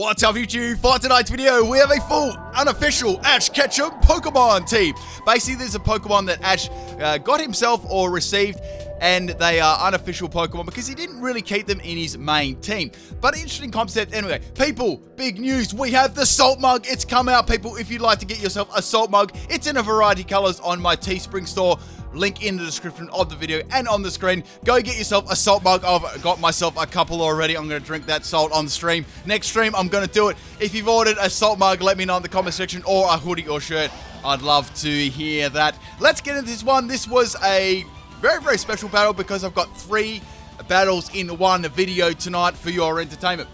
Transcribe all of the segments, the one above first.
What's up YouTube? For tonight's video, we have a full unofficial Ash Ketchum Pokemon Team. Basically, there's a Pokemon that Ash got himself or received, and they are unofficial Pokemon because he didn't really keep them in his main team. But interesting concept anyway. People, big news, we have the Salt Mug. It's come out, people. If you'd like to get yourself a Salt Mug, it's in a variety of colors on my Teespring store. Link in the description of the video and on the screen. Go get yourself a salt mug. I've got myself a couple already. I'm going to drink that salt on the stream. Next stream, I'm going to do it. If you've ordered a salt mug, let me know in the comment section, or a hoodie or shirt. I'd love to hear that. Let's get into this one. This was a very, very special battle because I've got 3 battles in one video tonight for your entertainment.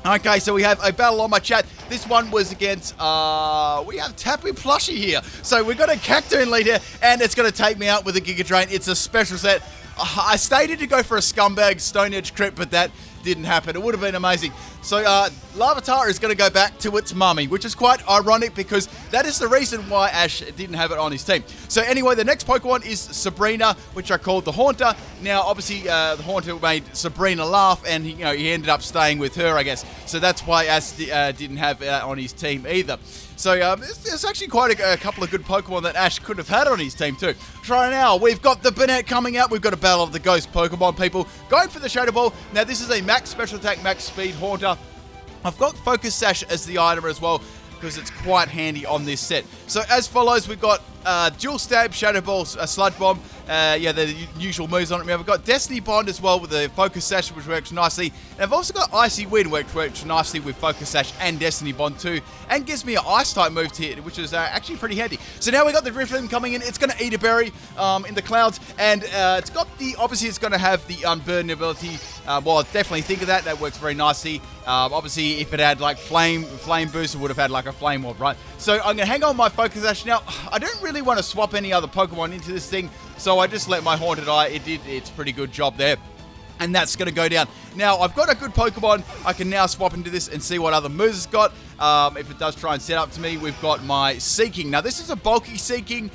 Okay, so we have a battle on my chat. This one was against, we have Tapu Plushie here. So we've got a Cactoon lead here, and it's going to take me out with a Giga Drain. It's a special set. I stated to go for a Scumbag Stone Edge crit, but that didn't happen. It would have been amazing. So Larvitar is going to go back to its mummy, which is quite ironic because that is the reason why Ash didn't have it on his team. So anyway, the next Pokemon is Sabrina, which I called the Haunter. Now, obviously, the Haunter made Sabrina laugh, and he ended up staying with her, I guess. So that's why Ash didn't have it on his team either. So there's actually quite a couple of good Pokemon that Ash could have had on his team too. Right now, we've got the PIMPNITE coming out. We've got a Battle of the Ghost Pokemon, people. Going for the Shadow Ball. Now, this is a max special attack, max speed Haunter. I've got Focus Sash as the item as well, because it's quite handy on this set. So as follows, we've got Dual Stab, Shadow Ball, Sludge Bomb. The usual moves on it. We've got Destiny Bond as well with the Focus Sash, which works nicely. And I've also got Icy Wind, which works nicely with Focus Sash and Destiny Bond too, and gives me an Ice type move to hit, which is actually pretty handy. So now we've got the Drifloon coming in. It's going to eat a berry in the clouds, and it's got the, obviously it's going to have the Unburden ability. Well, I definitely think of that. That works very nicely. Obviously, if it had like Flame Boost, it would have had like a Flame Orb, right? So I'm going to hang on my Focus Sash. Now, I don't really want to swap any other Pokemon into this thing, so I just let my Haunted die. It did its pretty good job there. And that's going to go down. Now, I've got a good Pokemon. I can now swap into this and see what other moves it's got. If it does try and set up to me, we've got my Seeking. Now, this is a bulky Seeking.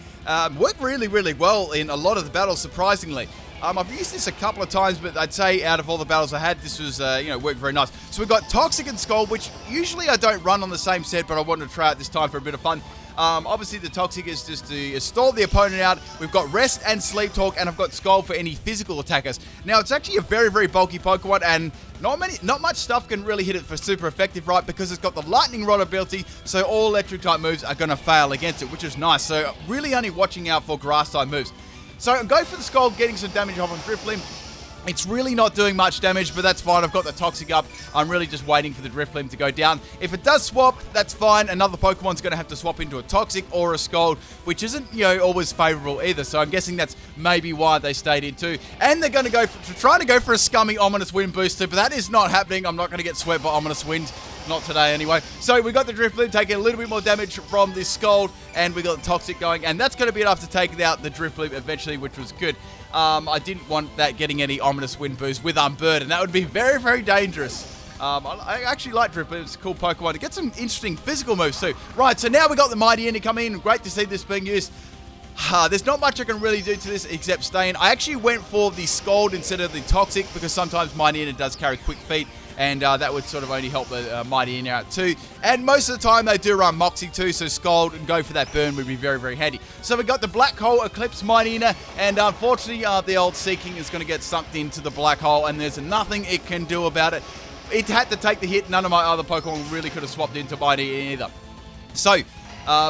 Worked really, really well in a lot of the battles, surprisingly. I've used this a couple of times, but I'd say out of all the battles I had, this was, worked very nice. So we've got Toxic and Skull, which usually I don't run on the same set, but I wanted to try it this time for a bit of fun. Obviously, the Toxic is just to stall the opponent out. We've got Rest and Sleep Talk, and I've got Skull for any physical attackers. Now, it's actually a very, very bulky Pokemon, and not much stuff can really hit it for super effective, right? Because it's got the Lightning Rod ability, so all electric type moves are going to fail against it, which is nice. So really only watching out for grass type moves. So I'm going for the Skull, getting some damage off on Drifloon. It's really not doing much damage, but that's fine. I've got the Toxic up. I'm really just waiting for the Drifloon to go down. If it does swap, that's fine. Another Pokemon's going to have to swap into a Toxic or a Scald, which isn't, always favorable either. So I'm guessing that's maybe why they stayed in too. And they're going to try to go for a scummy Ominous Wind boost too, but that is not happening. I'm not going to get swept by Ominous Wind. Not today, anyway. So we got the Drifloon taking a little bit more damage from this Scald, and we got the Toxic going, and that's going to be enough to take out the Drifloon eventually, which was good. I didn't want that getting any Ominous Wind boost with Unburden. That would be very, very dangerous. I actually like Drifloon. It's a cool Pokemon. To get some interesting physical moves too. Right, so now we got the Mighty Ender coming in. Great to see this being used. There's not much I can really do to this except stay in. I actually went for the Scald instead of the Toxic because sometimes Mighty Ender does carry quick feet, and that would sort of only help the Mighty Ender out too. And most of the time they do run Moxie too, so Scald and go for that burn would be very, very handy. So we got the Black Hole Eclipse Mighty Ender, and unfortunately the old Seeking is going to get sucked into the Black Hole, and there's nothing it can do about it. It had to take the hit. None of my other Pokemon really could have swapped into Mighty Ender either. So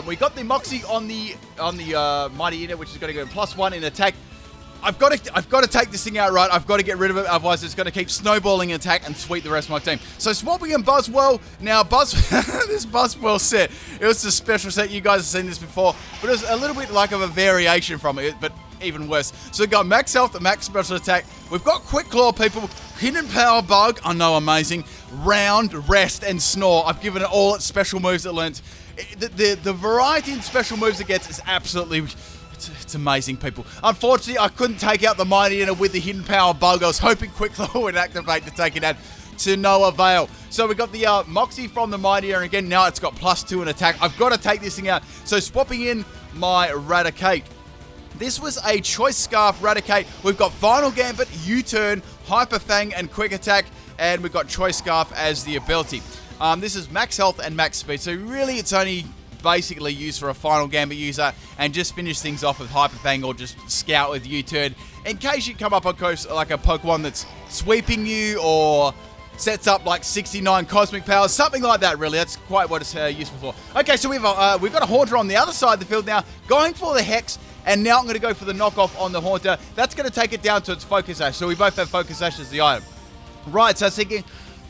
we got the Moxie on the Mighty Ender, which is going to go +1 in attack. I've got to take this thing out right. I've got to get rid of it, otherwise it's going to keep snowballing attack and sweep the rest of my team. So swapping in Buzzwell. Now, this Buzzwell set, it was a special set. You guys have seen this before, but it was a little bit like of a variation from it, but even worse. So we've got Max Health, Max Special Attack. We've got Quick Claw, people. Hidden Power Bug. I know, amazing. Round, Rest, and Snore. I've given it all its special moves it learns. The variety in special moves it gets is absolutely... It's amazing, people. Unfortunately, I couldn't take out the Mighty Ender with the Hidden Power Bug. I was hoping Quick Claw would activate to take it out, to no avail. So we got the Moxie from the Mighty Ender again. Now it's got +2 in attack. I've got to take this thing out. So swapping in my Raticate. This was a Choice Scarf Raticate. We've got Final Gambit, U-Turn, Hyper Fang, and Quick Attack. And we've got Choice Scarf as the ability. This is max health and max speed, so really it's only basically used for a final Gambit user, and just finish things off with Hyper Fang or just scout with U-turn in case you come up on coast like a Pokemon that's sweeping you or sets up like 69 cosmic powers, something like that. Really, that's quite what it's useful for. Okay, so we've got a Haunter on the other side of the field now, going for the Hex, and now I'm going to go for the knockoff on the Haunter. That's going to take it down to its Focus Sash. So we both have Focus Sash as the item. Right, so I was thinking,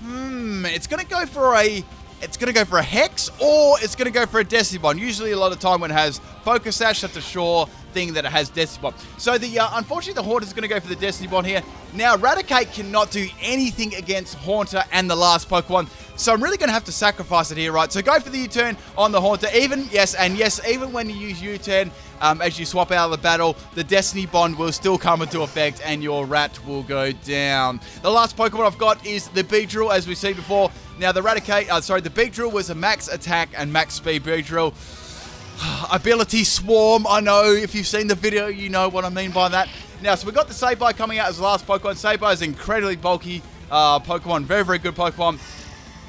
it's going to go for a Hex, or it's going to go for a Destiny Bond. Usually a lot of time when it has Focus Sash, that's a sure thing that it has Destiny Bond. So unfortunately the Haunter is going to go for the Destiny Bond here. Now Raticate cannot do anything against Haunter and the last Pokemon, so I'm really going to have to sacrifice it here, right? So go for the U-turn on the Haunter. Even when you use U-turn, as you swap out of the battle, the Destiny Bond will still come into effect and your Rat will go down. The last Pokemon I've got is the Beedrill, as we've seen before. Now the the Beedrill was a max attack and max speed Beedrill. Ability Swarm, I know if you've seen the video, you know what I mean by that. Now, so we've got the Sableye coming out as the last Pokemon. Sableye is an incredibly bulky Pokemon, very, very good Pokemon.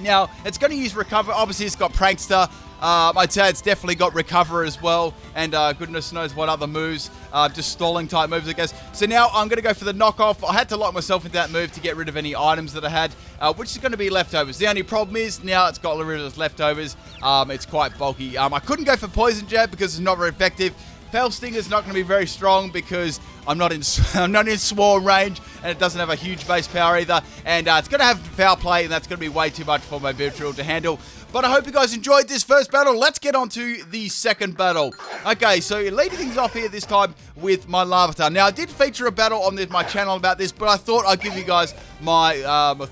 Now, it's going to use Recover. Obviously, it's got Prankster. I'd say it's definitely got Recover as well, and goodness knows what other moves, just stalling type moves, I guess. So now I'm going to go for the knockoff. I had to lock myself into that move to get rid of any items that I had, which is going to be leftovers. The only problem is now it's got rid of those leftovers. It's quite bulky. I couldn't go for Poison Jab because it's not very effective. Fell Sting is not going to be very strong because I'm not in Swarm range, and it doesn't have a huge base power either. And it's going to have Foul Play, and that's going to be way too much for my Beedrill to handle. But I hope you guys enjoyed this first battle. Let's get on to the second battle. Okay, so leading things off here this time with my Larvitar. Now, I did feature a battle on my channel about this, but I thought I'd give you guys my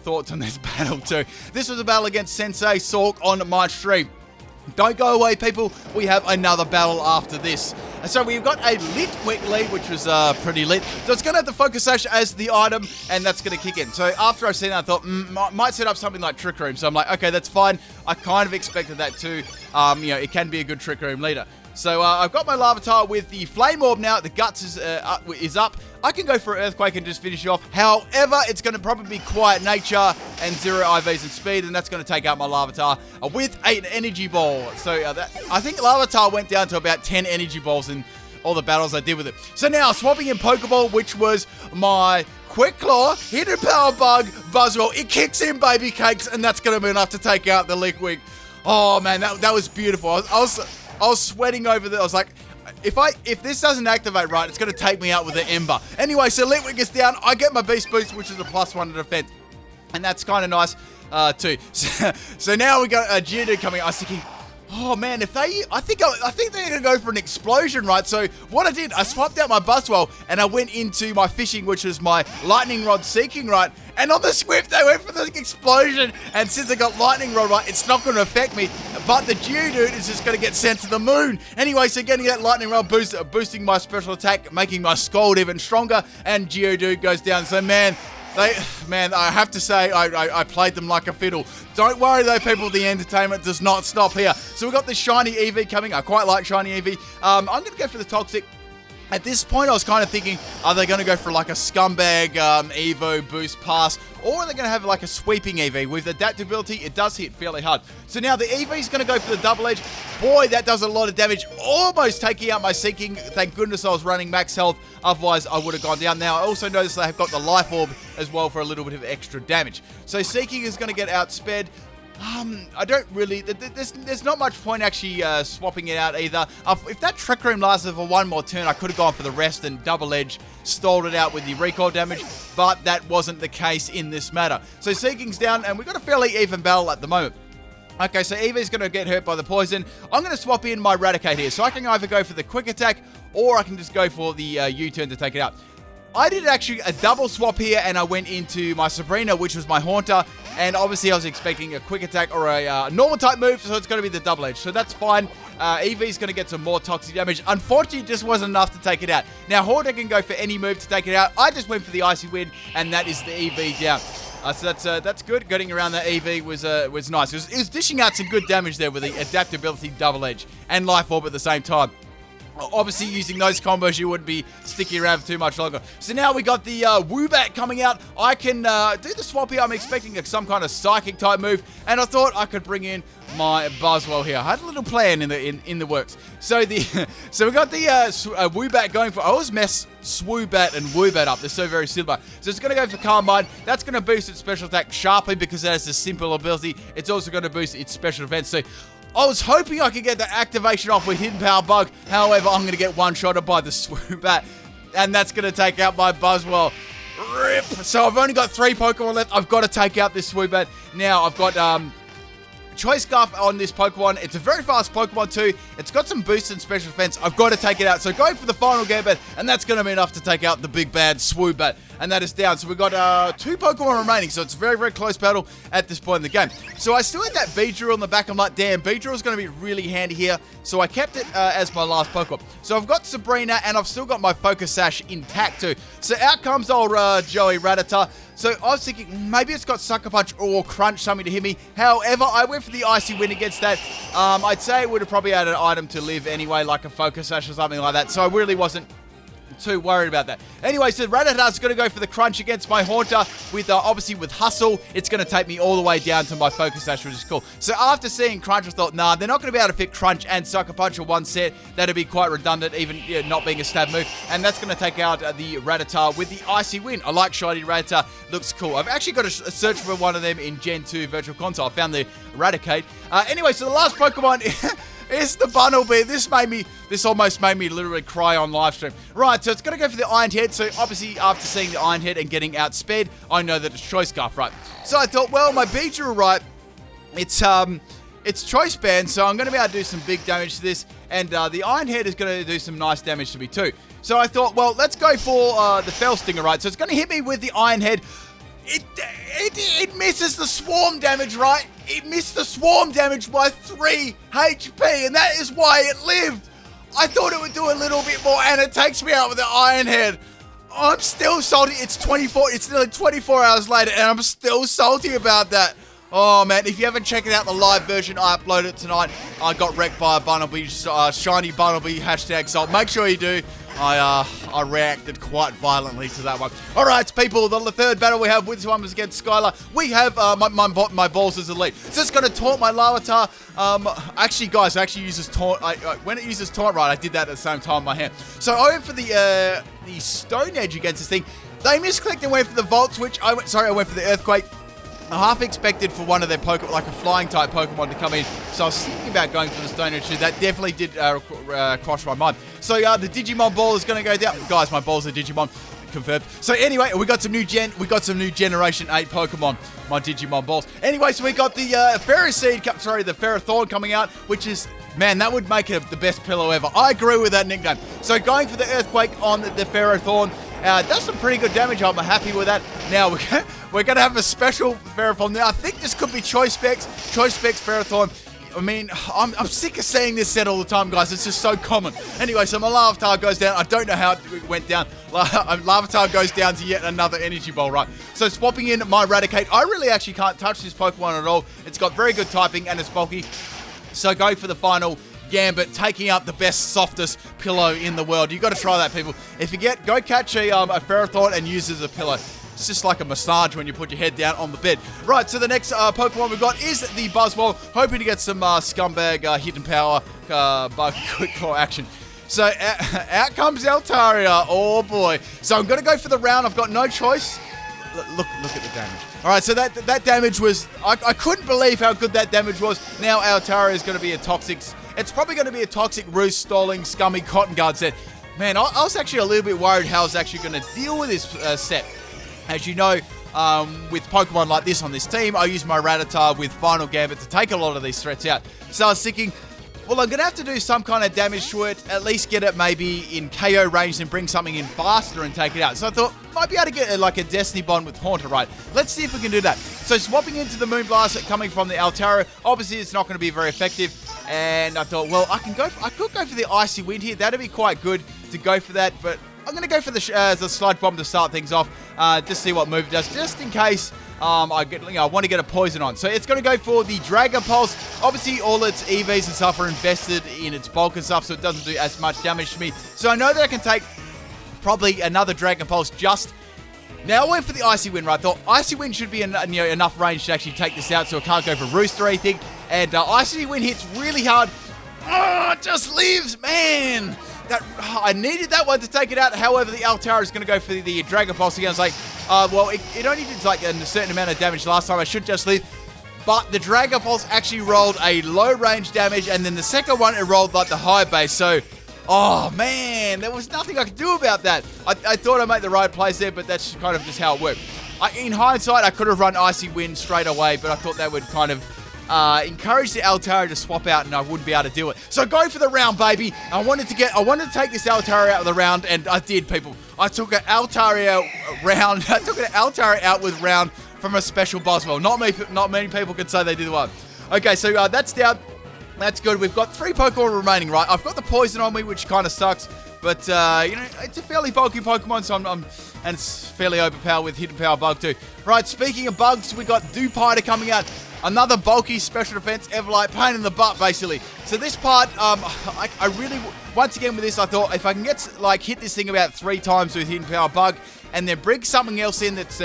thoughts on this battle too. This was a battle against Sensei Sork on my stream. Don't go away, people. We have another battle after this. And so we've got a Litwick lead, which was pretty lit. So it's going to have the Focus Sash as the item, and that's going to kick in. So after I seen that, I thought, might set up something like Trick Room. So I'm like, okay, that's fine. I kind of expected that too. It can be a good Trick Room leader. So I've got my Larvitar with the Flame Orb now. The Guts is up. I can go for Earthquake and just finish off. However, it's going to probably be Quiet Nature and 0 IVs and speed, and that's going to take out my Larvitar with 8 Energy Ball. So I think Larvitar went down to about 10 Energy Balls in all the battles I did with it. So now, swapping in Pokeball, which was my Quick Claw, Hidden Power Bug, Buzzwell. It kicks in, baby cakes, and that's going to be enough to take out the Litwick. Oh, man, that was beautiful. I was sweating over there. I was like, if this doesn't activate right, it's going to take me out with an Ember. Anyway, so Litwick is down. I get my Beast Boost, which is a +1 to defense. And that's kind of nice, too. So now we got a Geodude coming. I was thinking, oh man, I think they're going to go for an explosion, right? So what I did, I swapped out my Buzzwell and I went into my fishing, which was my Lightning Rod Seeking, right? And on the Swift, they went for the explosion. And since I got Lightning Rod, right, it's not going to affect me. But the Geodude is just going to get sent to the moon. Anyway, so getting that Lightning Rod boost, boosting my special attack, making my Scald even stronger. And Geodude goes down. So man, I have to say, I played them like a fiddle. Don't worry though, people, the entertainment does not stop here. So we've got this shiny Eevee coming. I quite like shiny Eevee. I'm going to go for the Toxic. At this point, I was kind of thinking, are they going to go for like a scumbag Evo boost pass, or are they going to have like a sweeping Eevee? With adaptability, it does hit fairly hard. So now the Eevee is going to go for the Double Edge. Boy, that does a lot of damage, almost taking out my Seeking. Thank goodness I was running max health, otherwise I would have gone down. Now, I also noticed they have got the Life Orb as well for a little bit of extra damage. So Seeking is going to get outsped. I don't really, there's not much point actually swapping it out either. If that Trick Room lasted for one more turn, I could have gone for the rest and Double Edge, stalled it out with the recoil damage, but that wasn't the case in this matter. So Seeking's down, and we've got a fairly even battle at the moment. Okay, so Eevee's going to get hurt by the poison. I'm going to swap in my Raticate here, so I can either go for the Quick Attack, or I can just go for the U-turn to take it out. I did actually a double swap here, and I went into my Sabrina, which was my Haunter, and obviously I was expecting a Quick Attack or a normal type move, so it's going to be the Double Edge, so that's fine. Eevee's going to get some more toxic damage. Unfortunately, it just wasn't enough to take it out. Now, Haunter can go for any move to take it out. I just went for the Icy Wind, and that is the Eevee down. So that's good. Getting around that Eevee was nice. It was dishing out some good damage there with the adaptability Double Edge and Life Orb at the same time. Obviously, using those combos, you wouldn't be sticking around for too much longer. So now we got the Woobat coming out. I can do the swap here. I'm expecting some kind of psychic type move, and I thought I could bring in my Buzzwole here. I had a little plan in the works. So we got the Woobat going for. I always mess Swoobat and Woobat up. They're so very similar. So it's going to go for Calm Mind. That's going to boost its special attack sharply because it has a simple ability. It's also going to boost its special defense. So I was hoping I could get the activation off with Hidden Power Bug. However, I'm going to get one-shotted by the Swoobat, and that's going to take out my Buzzwole. Rip! So I've only got 3 Pokemon left. I've got to take out this Swoobat. Now, I've got Choice Scarf on this Pokemon. It's a very fast Pokemon too. It's got some boosts and special defense. I've got to take it out. So going for the final Gambit, and that's going to be enough to take out the big bad Swoobat. And that is down. So we've got 2 Pokemon remaining. So it's a very, very close battle at this point in the game. So I still had that Beedrill on the back. I'm like, damn, Beedrill is going to be really handy here. So I kept it as my last Pokemon. So I've got Sabrina, and I've still got my Focus Sash intact too. So out comes old Joey Rattata. So I was thinking maybe it's got Sucker Punch or Crunch, something to hit me. However, I went for the Icy Wind against that. I'd say it would have probably had an item to live anyway, like a Focus Sash or something like that. So I really wasn't too worried about that. Anyway, so Rattata's going to go for the Crunch against my Haunter with, obviously with Hustle. It's going to take me all the way down to my Focus Sash, which is cool. So after seeing Crunch, I thought, nah, they're not going to be able to fit Crunch and Sucker Punch in one set. That'd be quite redundant, even not being a stab move. And that's going to take out the Rattata with the Icy Wind. I like Shiny Rattata. Looks cool. I've actually got to search for one of them in Gen 2 Virtual Console. I found the Raticate. Anyway, so the last Pokemon is the Bunnelby. This almost made me literally cry on live stream. Right, so it's going to go for the Iron Head. So obviously, after seeing the Iron Head and getting outsped, I know that it's Choice Scarf, right? So I thought, well, my Beedrill, right, it's Choice Band, so I'm going to be able to do some big damage to this, and the Iron Head is going to do some nice damage to me too. So I thought, well, let's go for the Fell Stinger, right? So it's going to hit me with the Iron Head. It misses the swarm damage, right? It missed the swarm damage by 3 HP, and that is why it lived. I thought it would do a little bit more, and it takes me out with the Iron Head. I'm still salty. It's nearly 24 hours later, and I'm still salty about that. Oh, man, if you haven't checked out the live version, I uploaded it tonight. I got wrecked by a Bunnelby, shiny Bunnelby, #salt. Make sure you do. I reacted quite violently to that one. All right, people, the third battle we have with this one was against Skylar. We have my balls as elite. So it's going to taunt my Larvitar. Actually, guys, it actually uses taunt. When it uses taunt, right, I did that at the same time in my hand. So I went for the Stone Edge against this thing. They misclicked and went for the Volt Switch. I went for the Earthquake. I half expected for one of their Pokemon, like a flying type Pokemon, to come in. So I was thinking about going for the Stone Edge. That definitely did cross my mind. So the Digimon Ball is going to go down. Guys, my balls are Digimon. Confirmed. So anyway, we got some new Generation 8 Pokemon. My Digimon balls. Anyway, so we got the the Ferrothorn coming out, which is, man, that would make it the best pillow ever. I agree with that nickname. So going for the Earthquake on the Ferrothorn. Does some pretty good damage. I'm happy with that. Now, we're going to have a special Ferrothorn. Now, I think this could be Choice Specs Ferrothorn. I mean, I'm sick of saying this set all the time, guys. It's just so common. Anyway, so my Larvitar goes down. I don't know how it went down. Larvitar goes down to yet another Energy Ball, right? So swapping in my Raticate. I really actually can't touch this Pokemon at all. It's got very good typing, and it's bulky. So going for the final Gambit, taking out the best, softest pillow in the world. You got to try that, people. If you go catch a Ferrothorn and use it as a pillow. It's just like a massage when you put your head down on the bed. Right, so the next Pokemon we've got is the Buzzwole. Hoping to get some scumbag Hidden Power Bug Quick Claw action. So out comes Altaria. Oh boy. So I'm going to go for the round. I've got no choice. Look at the damage. All right, so that damage was... I couldn't believe how good that damage was. Now Altaria is going to be a toxic... It's probably going to be a toxic, roost, stalling, scummy Cotton Guard set. Man, I was actually a little bit worried how I was actually going to deal with this set. As you know, with Pokemon like this on this team, I use my Rattata with Final Gambit to take a lot of these threats out. So I was thinking, well, I'm going to have to do some kind of damage to it, at least get it maybe in KO range and bring something in faster and take it out. So I thought, might be able to get like a Destiny Bond with Haunter, right? Let's see if we can do that. So swapping into the Moonblast coming from the Altaria, obviously it's not going to be very effective. And I thought, well, I could go for the Icy Wind here. That'd be quite good to go for that, but I'm going to go for the Sludge Bomb to start things off. Just see what move it does, just in case I want to get a poison on. So it's going to go for the Dragon Pulse. Obviously, all its EVs and stuff are invested in its bulk and stuff, so it doesn't do as much damage to me. So I know that I can take probably another Dragon Pulse just... Now, I went for the Icy Wind, right? I thought Icy Wind should be enough range to actually take this out, so it can't go for Roost or anything. And Icy Wind hits really hard. Oh, it just leaves, man. I needed that one to take it out. However, the Altara is going to go for the Dragon Pulse again. I was like, well, it only did like a certain amount of damage last time. I should just leave. But the Dragon Pulse actually rolled a low range damage, and then the second one, it rolled like the high base. So, oh man, there was nothing I could do about that. I thought I made the right plays there, but that's kind of just how it worked. In hindsight, I could have run Icy Wind straight away, but I thought that would kind of encourage the Altara to swap out, and I wouldn't be able to do it. So go for the round, baby. I wanted to take this Altara out of the round, and I did, people. I took an Altara out round. I took an Altara out with round from a special Boswell. Not many people can say they did one. Okay, so that's down. That's good. We've got 3 Pokemon remaining, right? I've got the poison on me, which kind of sucks, but it's a fairly bulky Pokemon, so and it's fairly overpowered with Hidden Power Bug too. Right, speaking of bugs, we got Dewpider coming out. Another bulky special defense, Everlight, pain in the butt, basically. So this part, I really, once again with this, I thought if I can get, hit this thing about 3 times with Hidden Power Bug, and then bring something else in that's,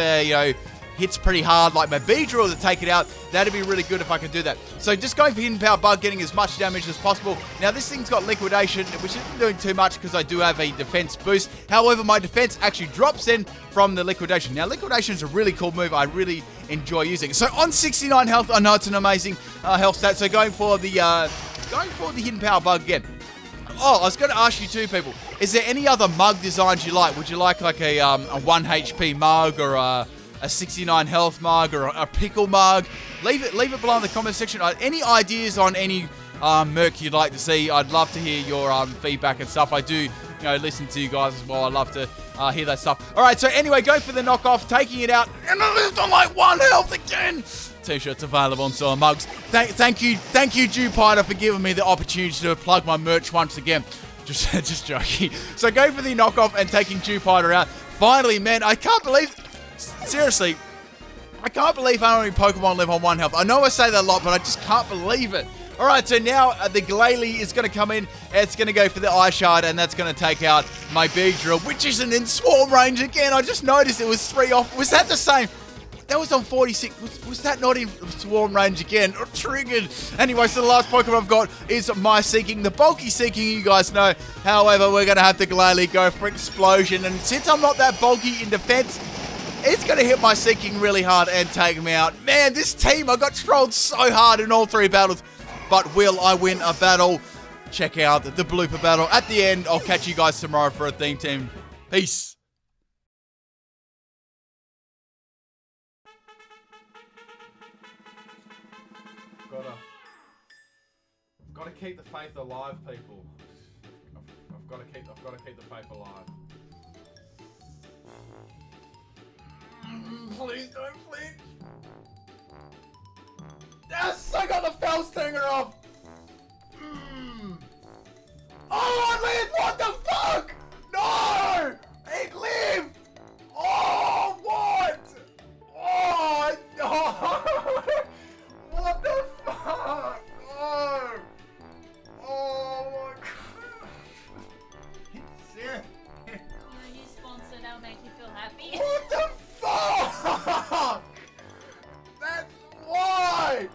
hits pretty hard, like my Beedrill to take it out, that'd be really good if I could do that. So just going for Hidden Power Bug, getting as much damage as possible. Now this thing's got Liquidation, which isn't doing too much because I do have a defense boost. However, my defense actually drops in from the Liquidation. Now Liquidation is a really cool move. I really enjoy using it. So on 69 health, I know it's an amazing health stat. So going for the Hidden Power Bug again. Oh, I was going to ask you too, people. Is there any other mug designs you like? Would you like a 1 HP mug or a 69 health mug or a pickle mug? Leave it below in the comment section. Any ideas on any merc you'd like to see? I'd love to hear your feedback and stuff. I do listen to you guys as well. I love to hear that stuff. All right, so anyway, go for the knockoff, taking it out, and I lived on 1 health again. T-shirts available on Solar Mugs. Thank you, Dewpider, for giving me the opportunity to plug my merch once again. Just joking. So go for the knockoff and taking Dewpider out. Finally, man, I can't believe. Seriously, I can't believe how many Pokemon live on 1 health. I know I say that a lot, but I just can't believe it. Alright, so now the Glalie is going to come in. It's going to go for the Ice Shard, and that's going to take out my Beedrill, which isn't in Swarm range again. I just noticed it was 3 off. Was that the same? That was on 46. Was that not in Swarm range again? Triggered. Anyway, so the last Pokemon I've got is my Seeking. The bulky Seeking, you guys know. However, we're going to have the Glalie go for Explosion. And since I'm not that bulky in defense, it's going to hit my Seeking really hard and take me out. Man, this team, I got trolled so hard in all 3 battles. But will I win a battle? Check out the blooper battle at the end. I'll catch you guys tomorrow for a theme team. Peace. Gotta keep the faith alive, people. I've got to keep the faith alive. Please don't flinch. Yes, I got the fell stinger off. Oh, it lived. What the fuck? No, it lived. Oh, what? Oh, no. What the fuck? Oh. Oh my god. Shit. You're a new sponsor, that'll make you feel happy. What the fuck? That's why.